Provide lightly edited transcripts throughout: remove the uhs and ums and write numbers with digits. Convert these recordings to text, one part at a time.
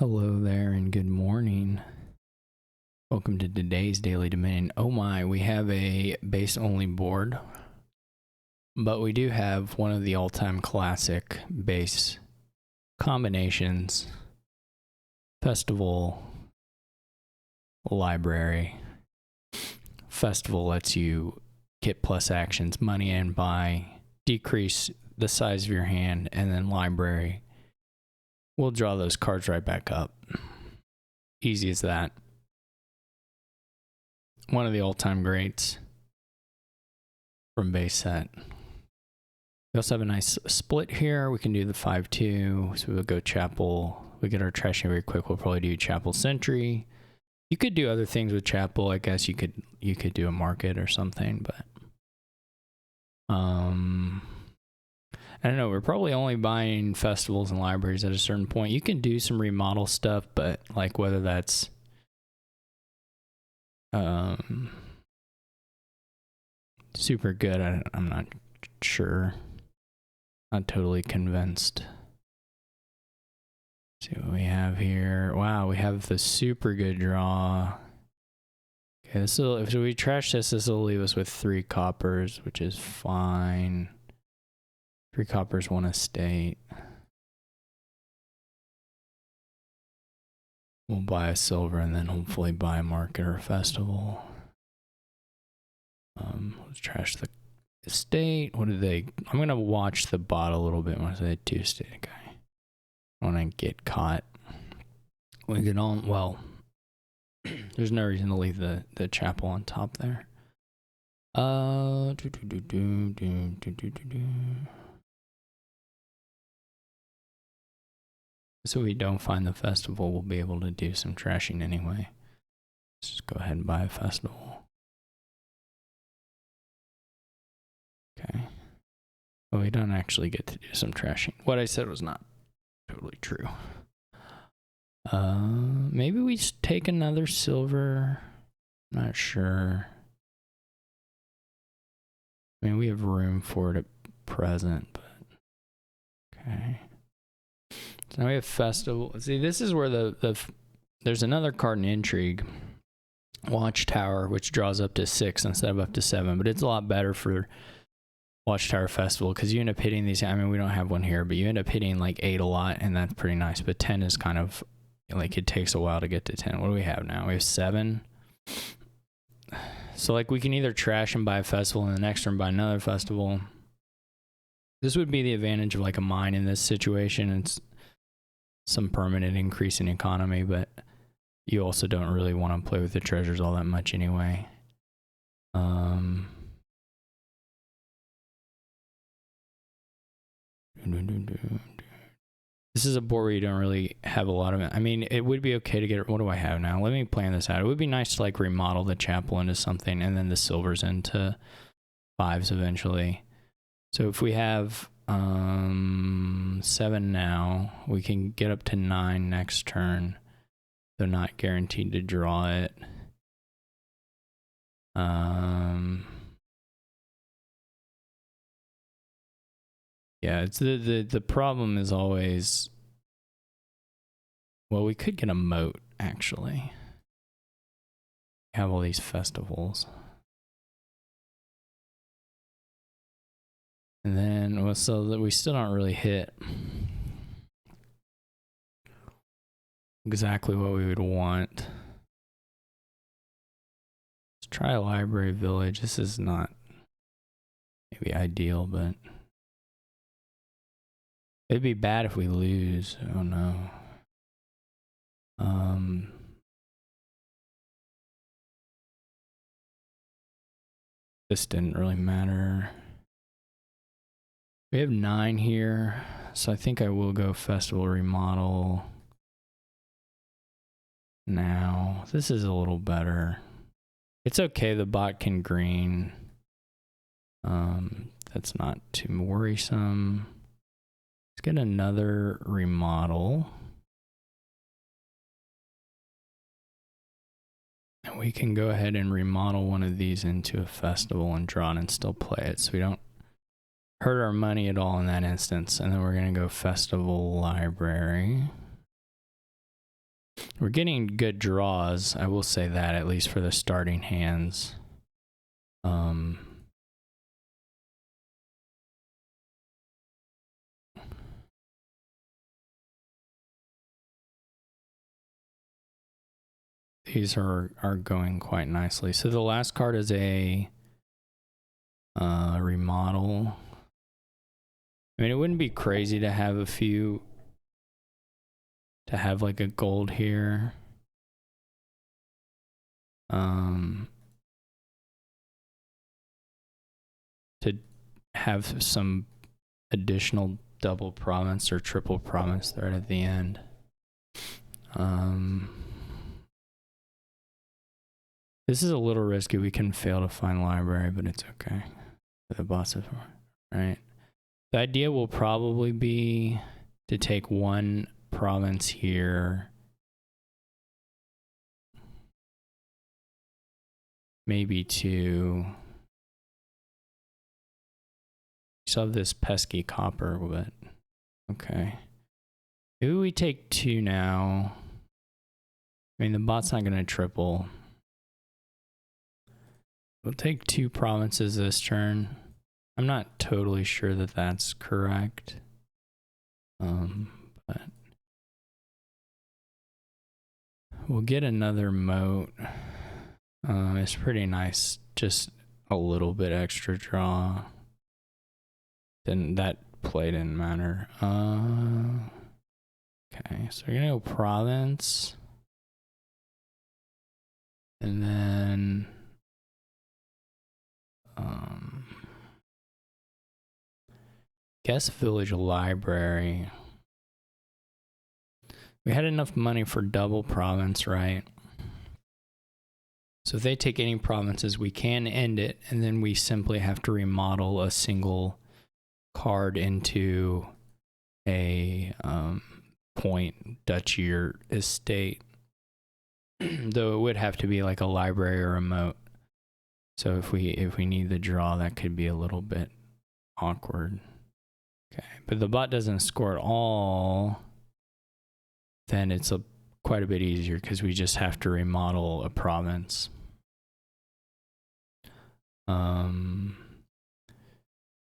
Hello there and good morning. Welcome to today's Daily Dominion. Oh my, we have a base only board, but we do have one of the all-time classic base combinations. Festival, library. Festival lets you get plus actions, money in, buy, decrease the size of your hand, and then library. We'll draw those cards right back up. Easy as that. One of the all-time greats from base set. We also have a nice split here. We can do the 5-2. So we'll go Chapel. We get our trashing very quick. We'll probably do Chapel Sentry. You could do other things with Chapel. I guess you could do a market or something, but I don't know. We're probably only buying festivals and libraries at a certain point. You can do some remodel stuff, but like whether that's super good, I'm not sure. Not totally convinced. Let's see what we have here. Wow, we have the super good draw. Okay, if we trash this will leave us with 3 coppers, which is fine. 3 coppers, 1 estate. We'll buy a silver and then hopefully buy a market or a festival. Let's trash the estate. What do they? I'm gonna watch the bot a little bit once they do estate guy. I wanna get caught. We get on. Well, there's no reason to leave the chapel on top there. So we don't find the festival, we'll be able to do some trashing anyway. Let's just go ahead and buy a festival. Okay. Well, we don't actually get to do some trashing. What I said was not totally true. Maybe we take another silver. Not sure. I mean, we have room for it at present, but okay. So now we have festival. See, this is where there's another card in Intrigue, Watchtower, which draws up to 6 instead of up to 7, but it's a lot better for Watchtower Festival because you end up hitting these. I mean, we don't have one here, but you end up hitting like 8 a lot, and that's pretty nice. But 10 is kind of like it takes a while to get to 10. What do we have now? We have 7. So like we can either trash and buy a festival, and the next turn buy another festival. This would be the advantage of like a mine in this situation. It's some permanent increase in economy, but you also don't really want to play with the treasures all that much anyway. This is a board where you don't really have a lot of it. I mean, it would be okay to get, what do I have now? Let me plan this out. It would be nice to like remodel the chapel into something and then the silvers into 5s eventually. So if we have 7 now, we can get up to 9 next turn. They're not guaranteed to draw it. Yeah, it's the problem is always, well, we could get a moat actually. We have all these festivals. And then, well, so that we still don't really hit exactly what we would want. Let's try a library village. This is not maybe ideal, but it'd be bad if we lose. Oh no. This didn't really matter. We have 9 here, so I think I will go festival remodel now. This is a little better. It's okay, the bot can green. That's not too worrisome. Let's get another remodel. And we can go ahead and remodel one of these into a festival and draw it and still play it, so we don't hurt our money at all in that instance. And then we're going to go festival library. We're getting good draws, I will say that, at least for the starting hands. These are going quite nicely. So the last card is a remodel. I mean, it wouldn't be crazy to have a few, to have like a gold here. To have some additional double province or triple province thread at the end. This is a little risky. We can fail to find library, but it's okay. For the boss of, right? The idea will probably be to take one province here. Maybe two. Still have this pesky copper, but okay. Maybe we take two now. I mean, the bot's not going to triple. We'll take two provinces this turn. I'm not totally sure that that's correct. But we'll get another moat. It's pretty nice. Just a little bit extra draw. Then that play didn't matter. Okay, so we're gonna go province. And then guess village library. We had enough money for double province, right? So if they take any provinces, we can end it, and then we simply have to remodel a single card into a point duchy or estate. Though it would have to be like a library or a moat. So if we need the draw, that could be a little bit awkward. Okay, but the bot doesn't score at all. Then it's quite a bit easier because we just have to remodel a province.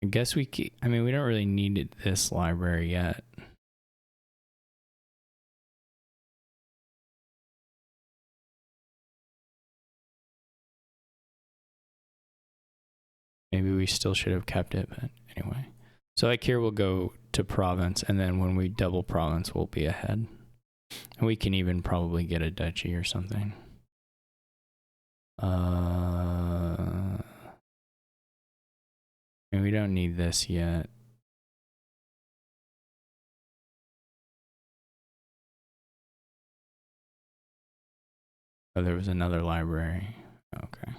I guess we don't really need this library yet. Maybe we still should have kept it, but anyway. So like here we'll go to province, and then when we double province, we'll be ahead. And we can even probably get a duchy or something. And we don't need this yet. Oh, there was another library. Okay.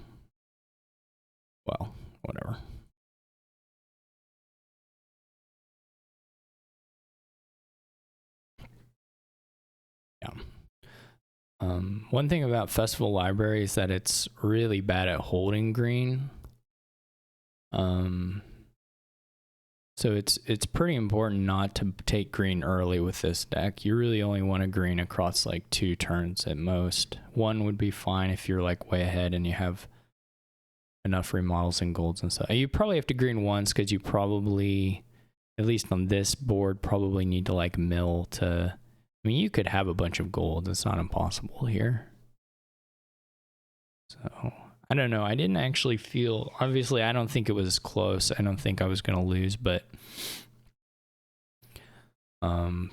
Well, whatever. Yeah. One thing about Festival Library is that it's really bad at holding green. So it's pretty important not to take green early with this deck. You really only want to green across like 2 turns at most. 1 would be fine if you're like way ahead and you have enough remodels and golds and stuff. You probably have to green once because you probably, at least on this board, probably need to like mill to, I mean, you could have a bunch of gold. It's not impossible here. So I don't know. I didn't actually feel, obviously I don't think it was close. I don't think I was going to lose, but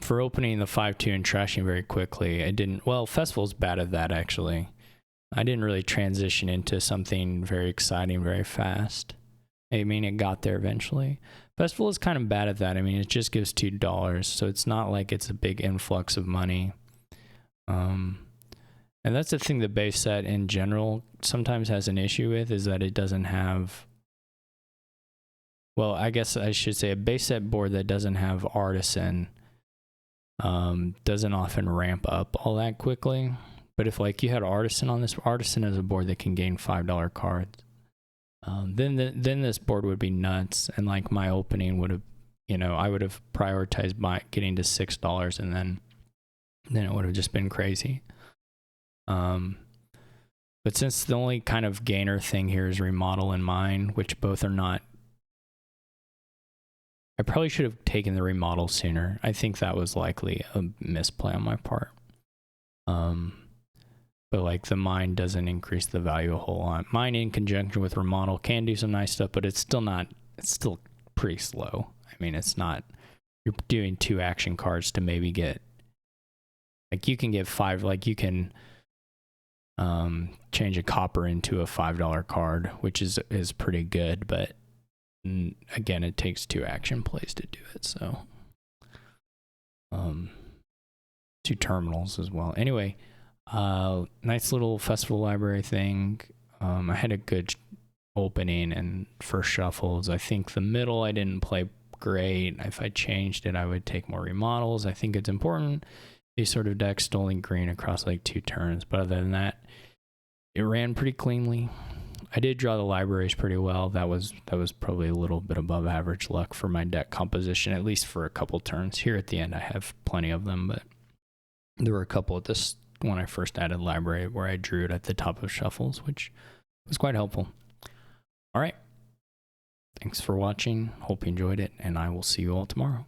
for opening the 5-2 and trashing very quickly, I didn't, well, Festival's bad at that actually. I didn't really transition into something very exciting very fast. I mean, it got there eventually. Festival is kind of bad at that. I mean, it just gives $2, so it's not like it's a big influx of money. And that's the thing the base set in general sometimes has an issue with, is that it doesn't have, well, I guess I should say a base set board that doesn't have Artisan doesn't often ramp up all that quickly. But if like you had Artisan on this, Artisan is a board that can gain $5 cards. Then this board would be nuts, and like my opening would have, you know, I would have prioritized getting to $6, and then it would have just been crazy. But since the only kind of gainer thing here is remodel and mine, which both are not, I probably should have taken the remodel sooner. I think that was likely a misplay on my part. But like the mine doesn't increase the value a whole lot. Mine in conjunction with remodel can do some nice stuff, but it's still pretty slow. I mean, it's not, you're doing 2 action cards to maybe get, like you can get 5, like you can change a copper into a $5 card, which is pretty good, but again, it takes 2 action plays to do it. So 2 terminals as well. Anyway, nice little festival library thing. I had a good opening and first shuffles. I think the middle I didn't play great. If I changed it, I would take more remodels. I think it's important these sort of decks stolen green across like 2 turns, but other than that, it ran pretty cleanly. I did draw the libraries pretty well. That was probably a little bit above average luck for my deck composition, at least for a couple turns. Here at the end, I have plenty of them, but there were a couple at this when I first added library where I drew it at the top of shuffles, which was quite helpful. All right. Thanks for watching. Hope you enjoyed it, and I will see you all tomorrow.